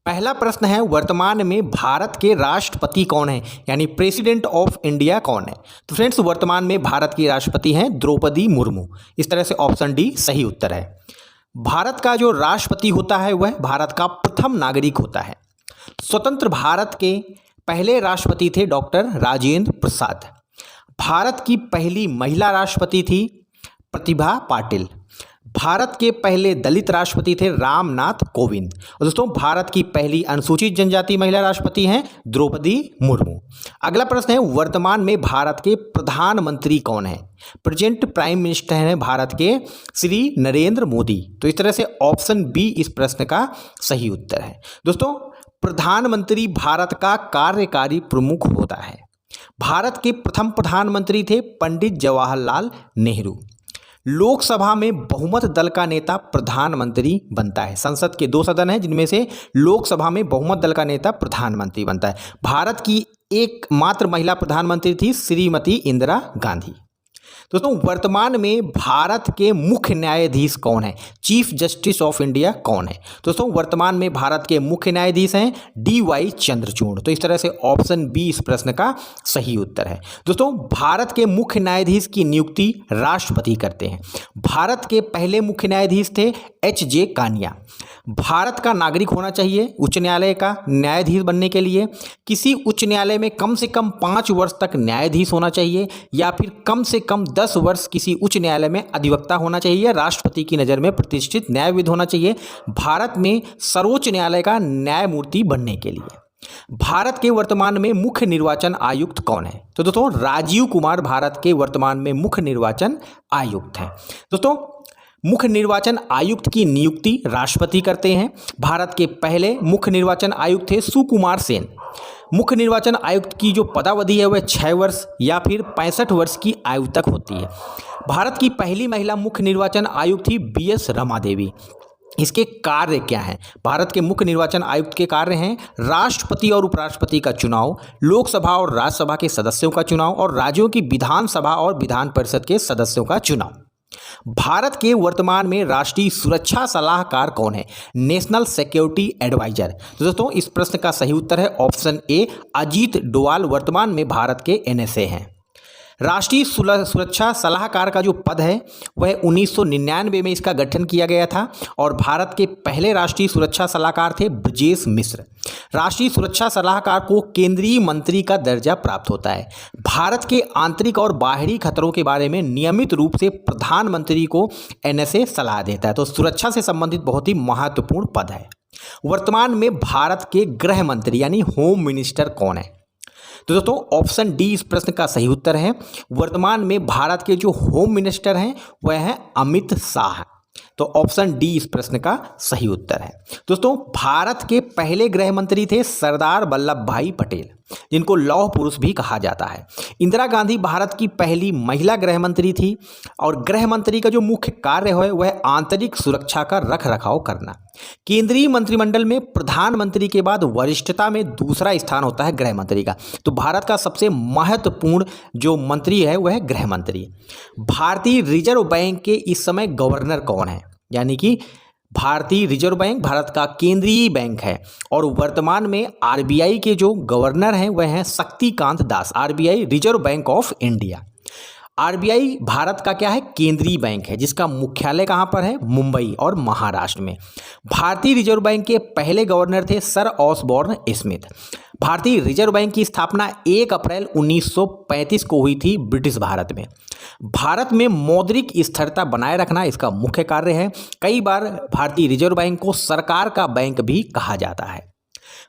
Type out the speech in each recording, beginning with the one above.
पहला प्रश्न है, वर्तमान में भारत के राष्ट्रपति कौन है, यानी प्रेसिडेंट ऑफ इंडिया कौन है। तो फ्रेंड्स, वर्तमान में भारत की राष्ट्रपति हैं द्रौपदी मुर्मू। इस तरह से ऑप्शन डी सही उत्तर है। भारत का जो राष्ट्रपति होता है वह भारत का प्रथम नागरिक होता है। स्वतंत्र भारत के पहले राष्ट्रपति थे डॉक्टर राजेंद्र प्रसाद। भारत की पहली महिला राष्ट्रपति थी प्रतिभा पाटिल। भारत के पहले दलित राष्ट्रपति थे रामनाथ कोविंद। और दोस्तों, भारत की पहली अनुसूचित जनजाति महिला राष्ट्रपति हैं द्रौपदी मुर्मू। अगला प्रश्न है, वर्तमान में भारत के प्रधानमंत्री कौन है। प्रेजेंट प्राइम मिनिस्टर हैं भारत के श्री नरेंद्र मोदी। तो इस तरह से ऑप्शन बी इस प्रश्न का सही उत्तर है। दोस्तों, प्रधानमंत्री भारत का कार्यकारी प्रमुख होता है। भारत के प्रथम प्रधानमंत्री थे पंडित जवाहरलाल नेहरू। लोकसभा में बहुमत दल का नेता प्रधानमंत्री बनता है। संसद के 2 सदन हैं जिनमें से लोकसभा में बहुमत दल का नेता प्रधानमंत्री बनता है। भारत की एकमात्र महिला प्रधानमंत्री थी श्रीमती इंदिरा गांधी। दोस्तों, वर्तमान में भारत के मुख्य न्यायाधीश कौन है, चीफ जस्टिस ऑफ इंडिया कौन है। दोस्तों, वर्तमान में भारत के मुख्य न्यायाधीश हैं DY चंद्रचूड़। तो इस तरह से ऑप्शन बी इस प्रश्न का सही उत्तर है। दोस्तों, भारत के मुख्य न्यायाधीश की नियुक्ति राष्ट्रपति करते हैं। भारत के पहले मुख्य न्यायाधीश थे HJ कानिया। भारत का नागरिक होना चाहिए उच्च न्यायालय का न्यायाधीश बनने के लिए। किसी उच्च न्यायालय में कम से कम 5 वर्ष तक न्यायाधीश होना चाहिए, या फिर कम से कम 10 वर्ष किसी उच्च न्यायालय में अधिवक्ता होना चाहिए। राष्ट्रपति की नज़र में प्रतिष्ठित न्यायविद होना चाहिए भारत में सर्वोच्च न्यायालय का न्यायमूर्ति बनने के लिए। भारत के वर्तमान में मुख्य निर्वाचन आयुक्त कौन है। तो दोस्तों, राजीव कुमार भारत के वर्तमान में मुख्य निर्वाचन आयुक्त हैं। दोस्तों, मुख्य निर्वाचन आयुक्त की नियुक्ति राष्ट्रपति करते हैं। भारत के पहले मुख्य निर्वाचन आयुक्त थे सुकुमार सेन। मुख्य निर्वाचन आयुक्त की जो पदावधि है वह 6 वर्ष या फिर 65 वर्ष की आयु तक होती है। भारत की पहली महिला मुख्य निर्वाचन आयुक्त थी BS रमा देवी। इसके कार्य क्या हैं? भारत के मुख्य निर्वाचन आयुक्त के कार्य हैं राष्ट्रपति और उपराष्ट्रपति का चुनाव, लोकसभा और राज्यसभा के सदस्यों का चुनाव और राज्यों की विधानसभा और विधान परिषद के सदस्यों का चुनाव। भारत के वर्तमान में राष्ट्रीय सुरक्षा सलाहकार कौन है, नेशनल सिक्योरिटी एडवाइजर। तो दोस्तों, इस प्रश्न का सही उत्तर है ऑप्शन ए, अजीत डोवाल वर्तमान में भारत के NSA हैं। राष्ट्रीय सुरक्षा सलाहकार का जो पद है वह 1999 में इसका गठन किया गया था और भारत के पहले राष्ट्रीय सुरक्षा सलाहकार थे ब्रजेश मिश्र। राष्ट्रीय सुरक्षा सलाहकार को केंद्रीय मंत्री का दर्जा प्राप्त होता है। भारत के आंतरिक और बाहरी खतरों के बारे में नियमित रूप से प्रधानमंत्री को NSA सलाह देता है। तो सुरक्षा से संबंधित बहुत ही महत्वपूर्ण पद है। वर्तमान में भारत के गृह मंत्री यानी होम मिनिस्टर कौन है। तो दोस्तों, ऑप्शन डी इस प्रश्न का सही उत्तर है। वर्तमान में भारत के जो होम मिनिस्टर हैं वह है अमित शाह। तो ऑप्शन डी इस प्रश्न का सही उत्तर है। दोस्तों, भारत के पहले गृह मंत्री थे सरदार वल्लभ भाई पटेल, जिनको लौह पुरुष भी कहा जाता है। इंदिरा गांधी भारत की पहली महिला गृह मंत्री थी और गृह मंत्री का जो मुख्य कार्य है वह आंतरिक सुरक्षा का रख रखाव करना। केंद्रीय मंत्रिमंडल में प्रधानमंत्री के बाद वरिष्ठता में दूसरा स्थान होता है गृह मंत्री का। तो भारत का सबसे महत्वपूर्ण जो मंत्री है वह है गृह मंत्री। भारतीय रिजर्व बैंक के इस समय गवर्नर कौन है, यानी कि भारतीय रिजर्व बैंक भारत का केंद्रीय बैंक है और वर्तमान में RBI के जो गवर्नर हैं वह हैं Shaktikanta Das. RBI reserve bank of India. RBI Bharat का क्या है, केंद्रीय बैंक है जिसका मुख्यालय कहाँ पर है, मुंबई और महाराष्ट्र में। भारतीय रिजर्व बैंक के पहले गवर्नर थे सर ऑसबॉर्न स्मिथ। भारतीय रिजर्व बैंक की स्थापना 1 अप्रैल 1935 को हुई थी ब्रिटिश भारत में। भारत में मौद्रिक स्थिरता बनाए रखना इसका मुख्य कार्य है। कई बार भारतीय रिजर्व बैंक को सरकार का बैंक भी कहा जाता है।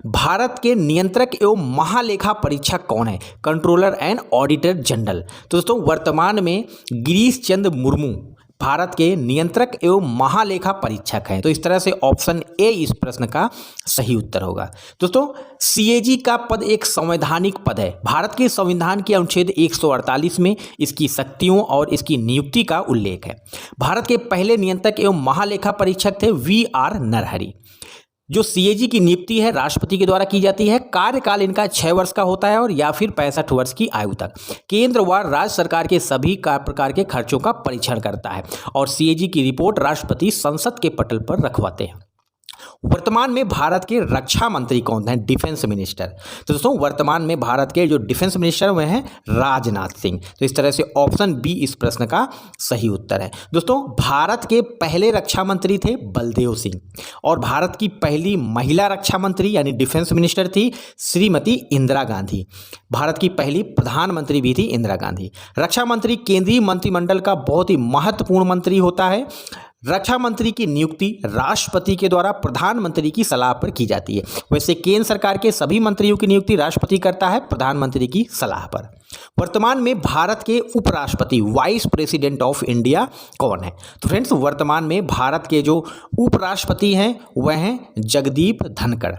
भारत के नियंत्रक एवं महालेखा परीक्षक कौन है, कंट्रोलर एंड ऑडिटर जनरल। तो दोस्तों, वर्तमान में गिरीश चंद्र मुर्मू भारत के नियंत्रक एवं महालेखा परीक्षक हैं। तो इस तरह से ऑप्शन ए इस प्रश्न का सही उत्तर होगा। दोस्तों, CAG का पद एक संवैधानिक पद है। भारत के संविधान के अनुच्छेद 148 में इसकी शक्तियों और इसकी नियुक्ति का उल्लेख है। भारत के पहले नियंत्रक एवं महालेखा परीक्षक थे VR नरहरि। जो CAG की नियुक्ति है राष्ट्रपति के द्वारा की जाती है। कार्यकाल इनका 6 वर्ष का होता है और या फिर 65 वर्ष की आयु तक। केंद्र व राज्य सरकार के सभी प्रकार के खर्चों का परीक्षण करता है और CAG की रिपोर्ट राष्ट्रपति संसद के पटल पर रखवाते हैं। वर्तमान में भारत के रक्षा मंत्री कौन हैं? Defence minister. तो दोस्तों वर्तमान में भारत के जो डिफेंस मिनिस्टर हुए हैं राजनाथ सिंह। तो इस तरह से ऑप्शन बी इस प्रश्न का सही उत्तर है। दोस्तों भारत के पहले रक्षा मंत्री थे बलदेव सिंह और भारत की पहली महिला रक्षा मंत्री यानी डिफेंस मिनिस्टर थी श्रीमती इंदिरा गांधी। भारत की पहली प्रधानमंत्री भी थी इंदिरा गांधी। रक्षा मंत्री केंद्रीय मंत्रिमंडल का बहुत ही महत्वपूर्ण मंत्री होता है। रक्षा मंत्री की नियुक्ति राष्ट्रपति के द्वारा प्रधानमंत्री की सलाह पर की जाती है। वैसे केंद्र सरकार के सभी मंत्रियों की नियुक्ति राष्ट्रपति करता है प्रधानमंत्री की सलाह पर। वर्तमान में भारत के उपराष्ट्रपति वाइस प्रेसिडेंट ऑफ इंडिया कौन है? तो फ्रेंड्स वर्तमान में भारत के जो उपराष्ट्रपति हैं वह हैं जगदीप धनखड़।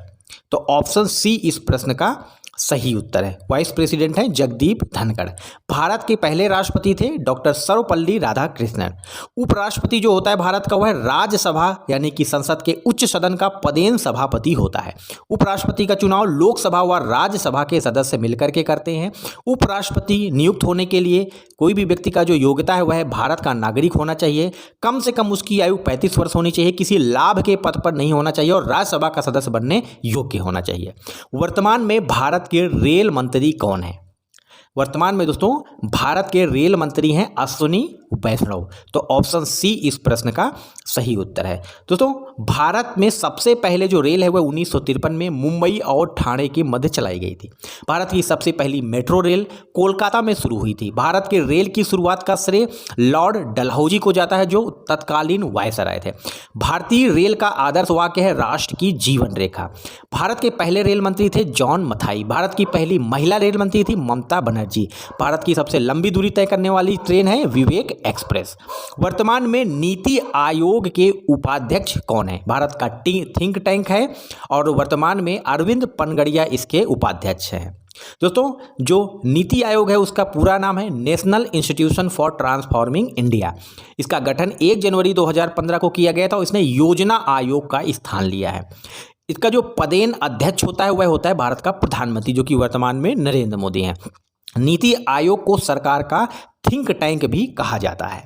तो ऑप्शन सी इस प्रश्न का सही उत्तर है। वाइस प्रेसिडेंट हैं जगदीप धनखड़। भारत के पहले राष्ट्रपति थे डॉक्टर सर्वपल्ली राधाकृष्णन। उपराष्ट्रपति जो होता है भारत का वह राज्यसभा यानी कि संसद के उच्च सदन का पदेन सभापति होता है। उपराष्ट्रपति का चुनाव लोकसभा व राज्यसभा के सदस्य मिलकर के करते हैं। उपराष्ट्रपति नियुक्त होने के लिए कोई भी व्यक्ति का जो योग्यता है वह भारत का नागरिक होना चाहिए, कम से कम उसकी आयु 35 वर्ष होनी चाहिए, किसी लाभ के पद पर नहीं होना चाहिए और राज्यसभा का सदस्य बनने योग्य होना चाहिए। वर्तमान में भारत के रेल मंत्री कौन है? वर्तमान में दोस्तों भारत के रेल मंत्री हैं अश्विनी वैष्णव। तो ऑप्शन सी इस प्रश्न का सही उत्तर है। दोस्तों भारत में सबसे पहले जो रेल है वह 1953 में मुंबई और ठाणे के मध्य चलाई गई थी। भारत की सबसे पहली मेट्रो रेल कोलकाता में शुरू हुई थी। भारत के रेल की शुरुआत का श्रेय लॉर्ड डलहौजी को जाता है जो तत्कालीन वायसराय थे। भारतीय रेल का आदर्श वाक्य है राष्ट्र की जीवन रेखा। भारत के पहले रेल मंत्री थे जॉन मथाई। भारत की पहली महिला रेल मंत्री थी ममता बनर्जी। भारत की सबसे लंबी दूरी तय करने वाली ट्रेन है विवेक एक्सप्रेस। वर्तमान में नीति आयोग के उपाध्यक्ष कौन है? भारत का थिंक टैंक है और वर्तमान में अरविंद पनगड़िया इसके उपाध्यक्ष हैं। दोस्तों जो नीति आयोग है उसका पूरा नाम है national institution for transforming India. इसका गठन 1 जनवरी 2015 को किया गया था और इसने योजना आयोग का स्थान लिया है। इसका जो पदेन अध्यक्ष होता है वह होता है भारत का प्रधानमंत्री जो कि वर्तमान में नरेंद्र मोदी हैं। नीति आयोग को सरकार का थिंक टैंक भी कहा जाता है।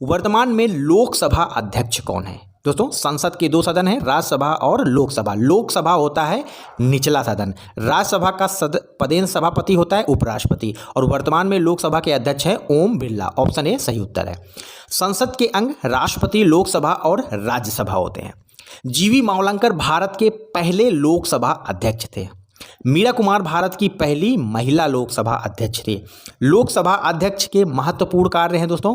वर्तमान में लोकसभा अध्यक्ष कौन है? दोस्तों संसद के 2 सदन हैं राज्यसभा और लोकसभा। लोकसभा होता है निचला सदन, राज्यसभा का पदेन सभापति होता है उपराष्ट्रपति और वर्तमान में लोकसभा के अध्यक्ष हैं ओम बिरला। ऑप्शन ए सही उत्तर है। संसद के अंग राष्ट्रपति, लोकसभा और राज्यसभा होते हैं। जीवी मावलंकर भारत के पहले लोकसभा अध्यक्ष थे। मीरा कुमार भारत की पहली महिला लोकसभा अध्यक्ष थी। लोकसभा अध्यक्ष के महत्वपूर्ण कार्य हैं दोस्तों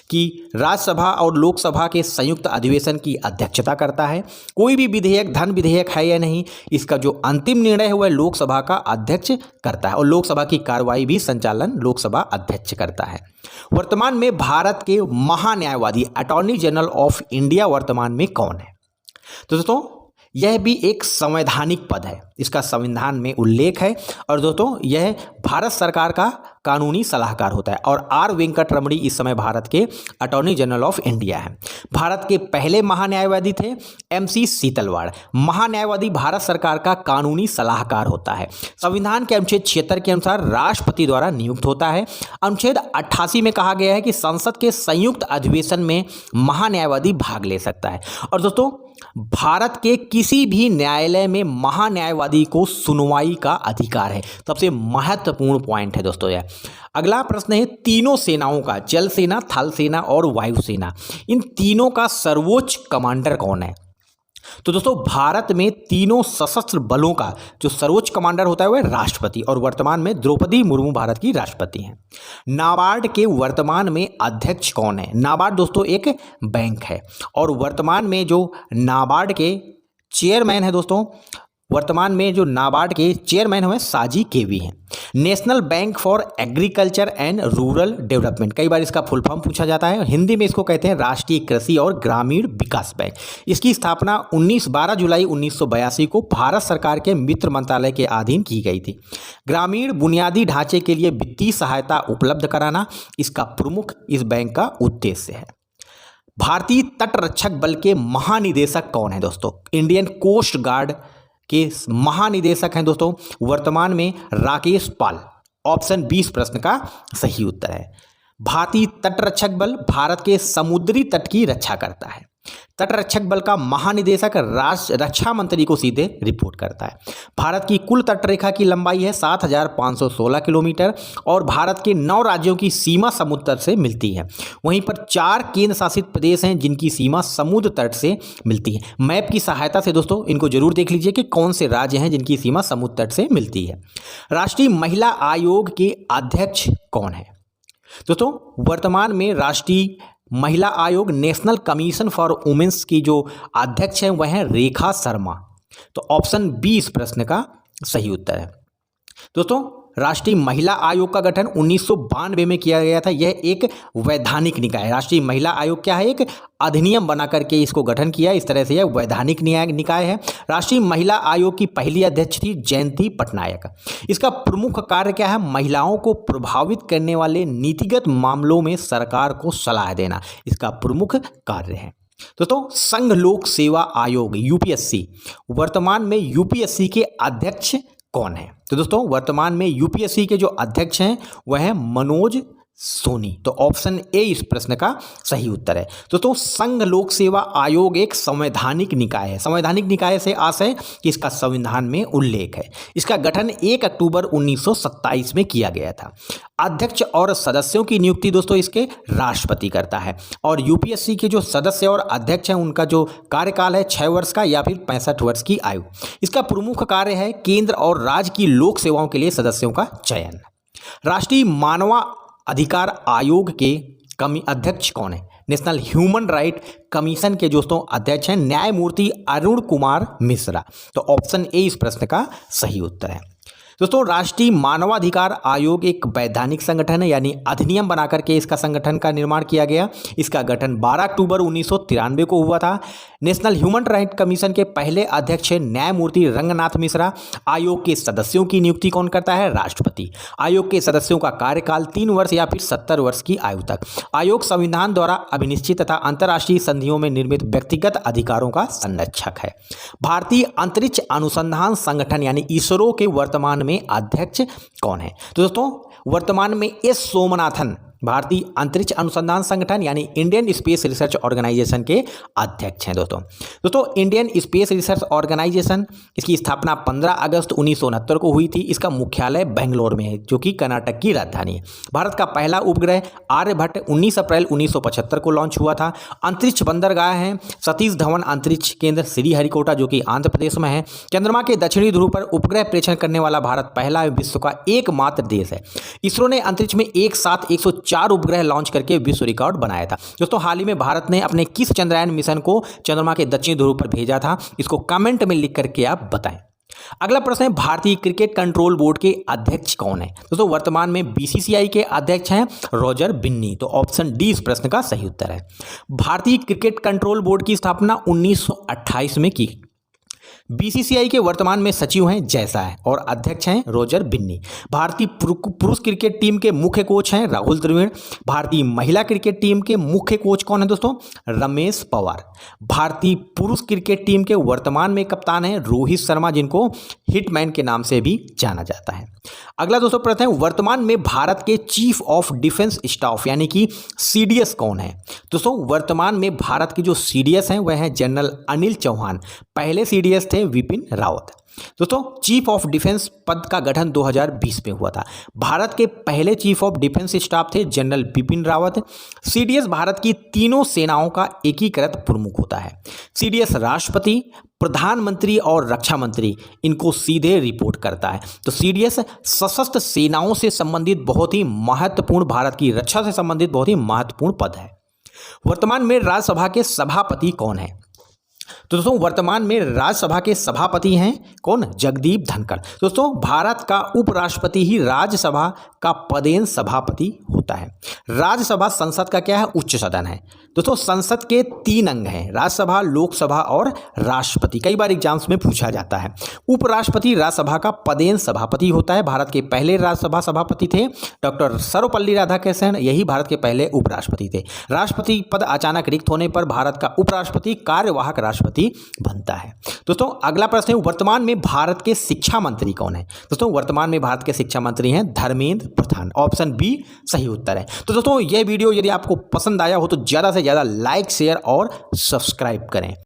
कि राज्यसभा और लोकसभा के संयुक्त अधिवेशन की अध्यक्षता करता है। कोई भी विधेयक धन विधेयक है या नहीं इसका जो अंतिम निर्णय है वह लोकसभा का अध्यक्ष करता है और लोकसभा की कार्रवाई भी संचालन लोकसभा अध्यक्ष करता है। वर्तमान में भारत के महान्यायवादी अटॉर्नी जनरल ऑफ इंडिया वर्तमान में कौन है? तो दोस्तों यह भी एक संवैधानिक पद है, इसका संविधान में उल्लेख है और दोस्तों यह भारत सरकार का कानूनी सलाहकार होता है और आर वेंकट रमणी इस समय भारत के अटॉर्नी जनरल ऑफ इंडिया हैं। भारत के पहले महान्यायवादी थे MC सीतलवाड़। महान्यायवादी भारत सरकार का कानूनी सलाहकार होता है। संविधान के अनुच्छेद 76 के अनुसार राष्ट्रपति द्वारा नियुक्त होता है। अनुच्छेद 88 में कहा गया है कि संसद के संयुक्त अधिवेशन में महान्यायवादी भाग ले सकता है और दोस्तों भारत के किसी भी न्यायालय में महान्यायवादी को सुनवाई का अधिकार है। सबसे महत्वपूर्ण पॉइंट है दोस्तों यह। अगला प्रश्न है तीनों सेनाओं का, जल सेना, थल सेना और वायुसेना, इन तीनों का सर्वोच्च कमांडर कौन है? तो दोस्तों भारत में तीनों सशस्त्र बलों का जो सर्वोच्च कमांडर होता है वह राष्ट्रपति और वर्तमान में द्रौपदी मुर्मू भारत की राष्ट्रपति हैं। नाबार्ड के वर्तमान में अध्यक्ष कौन है? नाबार्ड दोस्तों एक बैंक है और वर्तमान में जो नाबार्ड के चेयरमैन है दोस्तों, वर्तमान में जो नाबार्ड के चेयरमैन हुए साजी केवी हैं। National bank for agriculture and rural development, कई बार इसका फुल फॉर्म पूछा जाता है, हिंदी में इसको कहते हैं राष्ट्रीय कृषि और ग्रामीण विकास बैंक। इसकी स्थापना 12 जुलाई 1982 को भारत सरकार के मित्र मंत्रालय के अधीन की गई थी। ग्रामीण बुनियादी ढांचे के लिए वित्तीय सहायता उपलब्ध कराना इसका प्रमुख इस बैंक का उद्देश्य है। भारतीय तटरक्षक बल के महानिदेशक कौन है दोस्तों? इंडियन कोस्ट गार्ड के महानिदेशक हैं दोस्तों वर्तमान में राकेश पाल। ऑप्शन 20 प्रश्न का सही उत्तर है। भारतीय तटरक्षक बल भारत के समुद्री तट की रक्षा करता है। तटरक्षक बल का महानिदेशक राष्ट्र रक्षा मंत्री को सीधे रिपोर्ट करता है। भारत की कुल तटरेखा की लंबाई है 7,516 किलोमीटर और भारत के 9 राज्यों की सीमा समुद्र तट से मिलती है। वहीं पर 4 केंद्र शासित प्रदेश हैं जिनकी सीमा समुद्र तट से मिलती है। मैप की सहायता से दोस्तों इनको जरूर देख लीजिए कि कौन से राज्य हैं जिनकी सीमा समुद्र तट से मिलती है। राष्ट्रीय महिला आयोग के अध्यक्ष कौन है? दोस्तों वर्तमान में राष्ट्रीय महिला आयोग नेशनल कमीशन फॉर वुमेन्स की जो अध्यक्ष हैं वह है रेखा शर्मा। तो ऑप्शन बी इस प्रश्न का सही उत्तर है। दोस्तों राष्ट्रीय महिला आयोग का गठन 1992 में किया गया था। यह एक वैधानिक निकाय है। राष्ट्रीय महिला आयोग क्या है? एक अधिनियम बना करके इसको गठन किया। इस तरह से यह वैधानिक निकाय है। राष्ट्रीय महिला आयोग की पहली अध्यक्ष थी जयंती पटनायक। इसका प्रमुख कार्य क्या है? महिलाओं को प्रभावित करने वाले नीतिगत मामलों में सरकार को सलाह देना इसका प्रमुख कार्य है। दोस्तों संघ लोक सेवा आयोग यूपीएससी, वर्तमान में यूपीएससी के अध्यक्ष कौन है? तो दोस्तों वर्तमान में यूपीएससी के जो अध्यक्ष हैं वह है मनोज सोनी। तो ऑप्शन ए इस प्रश्न का सही उत्तर है। दोस्तों संघ लोक सेवा आयोग एक संवैधानिक निकाय है। संवैधानिक निकाय से आशय कि इसका संविधान में उल्लेख है। इसका गठन 1 अक्टूबर 1927 में किया गया था। अध्यक्ष और सदस्यों की नियुक्ति दोस्तों इसके राष्ट्रपति करता है और यूपीएससी के जो सदस्य और अध्यक्ष हैं उनका जो कार्यकाल है 6 वर्ष का या फिर 65 वर्ष की आयु। इसका प्रमुख कार्य है केंद्र और राज्य की लोक सेवाओं के लिए सदस्यों का चयन। राष्ट्रीय मानव अधिकार आयोग के अध्यक्ष कौन है? नेशनल ह्यूमन राइट कमीशन के दोस्तों अध्यक्ष हैं न्यायमूर्ति अरुण कुमार मिश्रा। तो ऑप्शन ए इस प्रश्न का सही उत्तर है। दोस्तों राष्ट्रीय मानवाधिकार आयोग एक वैधानिक संगठन है, यानी अधिनियम बनाकर के इसका संगठन का निर्माण किया गया। इसका गठन 12 अक्टूबर 1993 को हुआ था। नेशनल ह्यूमन राइट कमीशन के पहले अध्यक्ष न्यायमूर्ति रंगनाथ मिश्रा। आयोग के सदस्यों की नियुक्ति कौन करता है? राष्ट्रपति। आयोग के सदस्यों का कार्यकाल 3 वर्ष या फिर 70 वर्ष की आयु तक। आयोग संविधान द्वारा अभिनिश्चित तथा अंतर्राष्ट्रीय संधियों में निर्मित व्यक्तिगत अधिकारों का संरक्षक है। भारतीय अंतरिक्ष अनुसंधान संगठन यानी इसरो के वर्तमान में अध्यक्ष कौन है? तो दोस्तों वर्तमान में एस सोमनाथन भारतीय अंतरिक्ष अनुसंधान संगठन यानी इंडियन स्पेस रिसर्च ऑर्गेनाइजेशन के अध्यक्ष हैं। दोस्तों इंडियन स्पेस रिसर्च ऑर्गेनाइजेशन इसकी स्थापना 15 अगस्त 1969 को हुई थी। इसका मुख्यालय बेंगलोर में है जो कि कर्नाटक की राजधानी है। भारत का पहला उपग्रह आर्यभट्ट 19 अप्रैल 1975 को लॉन्च हुआ था। अंतरिक्ष बंदरगाह है सतीश धवन अंतरिक्ष केंद्र श्रीहरिकोटा जो कि आंध्र प्रदेश में है। चंद्रमा के दक्षिणी ध्रुव पर उपग्रह प्रेषण करने वाला भारत पहला विश्व का एकमात्र देश है। इसरो ने अंतरिक्ष में एक साथ 104 उपग्रह लॉन्च करके विश्व रिकॉर्ड बनाया था। दोस्तों हाल ही में भारत ने अपने किस चंद्रयान मिशन को चंद्रमा के दक्षिणी ध्रुव पर भेजा था? इसको कमेंट में लिख करके आप बताएं। अगला प्रश्न है भारतीय क्रिकेट कंट्रोल बोर्ड के अध्यक्ष कौन है? दोस्तों वर्तमान में बीसीसीआई के अध्यक्ष हैं रॉजर बिन्नी। तो ऑप्शन डी इस प्रश्न का सही उत्तर है। भारतीय क्रिकेट कंट्रोल बोर्ड की स्थापना 1928 में की। बीसीसीआई के वर्तमान में सचिव हैं जैसा है और अध्यक्ष हैं रॉजर बिन्नी। भारतीय पुरुष क्रिकेट टीम के मुख्य कोच हैं राहुल द्रविड़। भारतीय महिला क्रिकेट टीम के मुख्य कोच कौन है दोस्तों? रमेश पवार। भारतीय पुरुष क्रिकेट टीम के वर्तमान में कप्तान हैं रोहित शर्मा जिनको हिटमैन के नाम से भी जाना जाता है। अगला दोस्तों प्रश्न है वर्तमान में भारत के चीफ ऑफ डिफेंस स्टाफ यानी कि सीडीएस कौन है? दोस्तों वर्तमान में भारत के जो सीडीएस हैं वह हैं जनरल अनिल चौहान। पहले सीडीएस थे विपिन रावत। दोस्तों चीफ ऑफ डिफेंस पद का गठन 2020 में हुआ था। भारत के पहले चीफ ऑफ डिफेंस स्टाफ थे जनरल बिपिन रावत। सीडीएस भारत की तीनों सेनाओं का एकीकृत प्रमुख होता है। सीडीएस राष्ट्रपति, प्रधानमंत्री और रक्षा मंत्री इनको सीधे रिपोर्ट करता है। तो सीडीएस सशस्त्र सेनाओं से संबंधित बहुत ही महत्वपूर्ण, भारत की रक्षा से संबंधित बहुत ही महत्वपूर्ण पद है। वर्तमान में राज्यसभा के सभापति कौन है? तो दोस्तों वर्तमान में राज्यसभा के सभापति हैं कौन? जगदीप धनखड़। दोस्तों भारत का उपराष्ट्रपति ही राज्यसभा का पदेन सभापति होता है। राज्यसभा संसद का क्या है? उच्च सदन है। दोस्तों संसद के 3 अंग हैं, राज्यसभा, लोकसभा और राष्ट्रपति। कई बार एग्जाम्स में पूछा जाता है। उपराष्ट्रपति राज्यसभा का पदेन सभापति होता है। भारत के पहले राज्यसभा सभापति थे डॉक्टर सर्वपल्ली राधाकृष्णन, यही भारत के पहले उपराष्ट्रपति थे। राष्ट्रपति पद अचानक रिक्त होने पर भारत का उपराष्ट्रपति कार्यवाहक राष्ट्रपति राष्ट्रपति बनता है। दोस्तों अगला प्रश्न है, वर्तमान में भारत के शिक्षा मंत्री कौन है? दोस्तों वर्तमान में भारत के शिक्षा मंत्री हैं धर्मेंद्र प्रधान। ऑप्शन बी सही उत्तर है। तो दोस्तों यह वीडियो यदि आपको पसंद आया हो तो ज़्यादा से ज़्यादा लाइक, शेयर और सब्सक्राइब करें।